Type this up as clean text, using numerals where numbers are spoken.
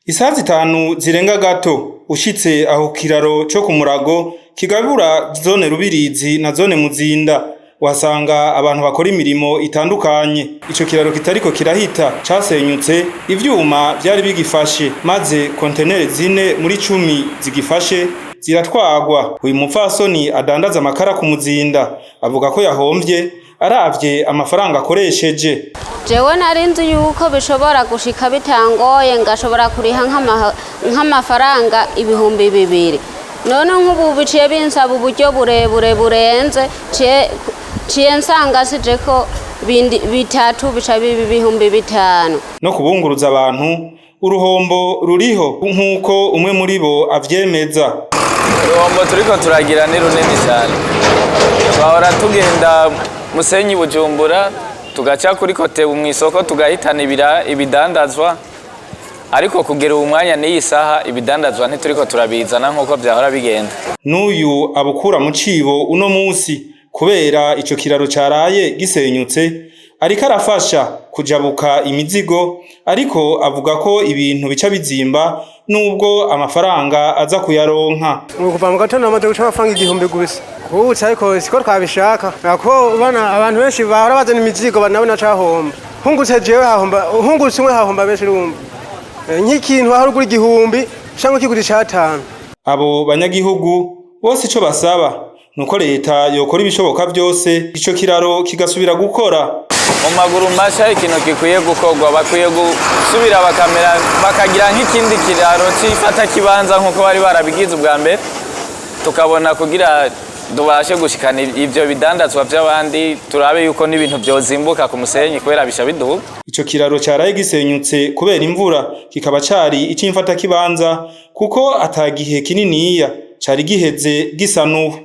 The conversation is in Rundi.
Isaha zitanu zirenga gato ushitse aho kiraro co ku Murago kigabura zone Rubirizi na zone Muzinda uhasanga abantu bakora imirimo itandukanye. Ico kiraro kitariko kirahita casenyutse, ivyuma vyari bigifashe maze kontenere zine muri 10 zigifashe ziratwagwa. Uyu mupfasoni adandaza amakara ku Muzinda avuga ko yahomvye aravye amafaranga akoresheje. Jewe narinzi yuko bishobora gushika bitangoye ngashobora kuriha nk'amafaranga 2,000. None nk'ubu biciye binsaba uburyo burebure burenze ciye nsanga sije ko bitatu bica bibi 5,000. No kubunguruza abantu uruhombo ruriho nk'uko umwe muri bo avyemeza. Uruhombo turiko turagira ni runini cyane. Twahora tugenda Musenyi Bujumbura tugaca kuri kote mw'isoko tugahitana ibidandazwa, ariko kugera ubu mwanya n'iyi saha ibidandazwa ntituriko turabizana nk'uko vyahora bigenda. N'uyu abukura mu cibo uno musi kubera ico kiraro caraye gisenyutse ariko arafasha kujabuka imizigo, ariko avuga ko ibintu bica bizimba nubwo amafaranga aza kuyaronka. Kuva mu gatondo amaze guca amafaranga 1,000 gusa. Ubu cyariko siko twabishaka. Nako bana abantu benshi bahora bazana imizigo banabona cahomba. Hungutse jewe hahomba, hungutse umwe hahomba benshi rumva. Nk'ikintu aho rugura 1,000 cyangwa kiguri 5. Abo banyagihugu bose ico basaba nuko leta yokora ibishoboka byose ico kiraro kigasubira gukora. Mu maguru masha ikintu gikwiye gukorwa, bakwiye gusubira bakagira nk'ikindi kiraro cifata kibanza nkuko bari barabigize ubwa mbere, tukabona kugira dubashe gushikana ivyo bidandazwa vy'abandi, turabe yuko n'ibintu vyozimbuka ku Musenyi kubera bisha biduga. Ico kiraro caraye gisenyutse kubera imvura, kikaba cari icimfata kibanza kuko atagihe kininiya cari giheze gisanuwe.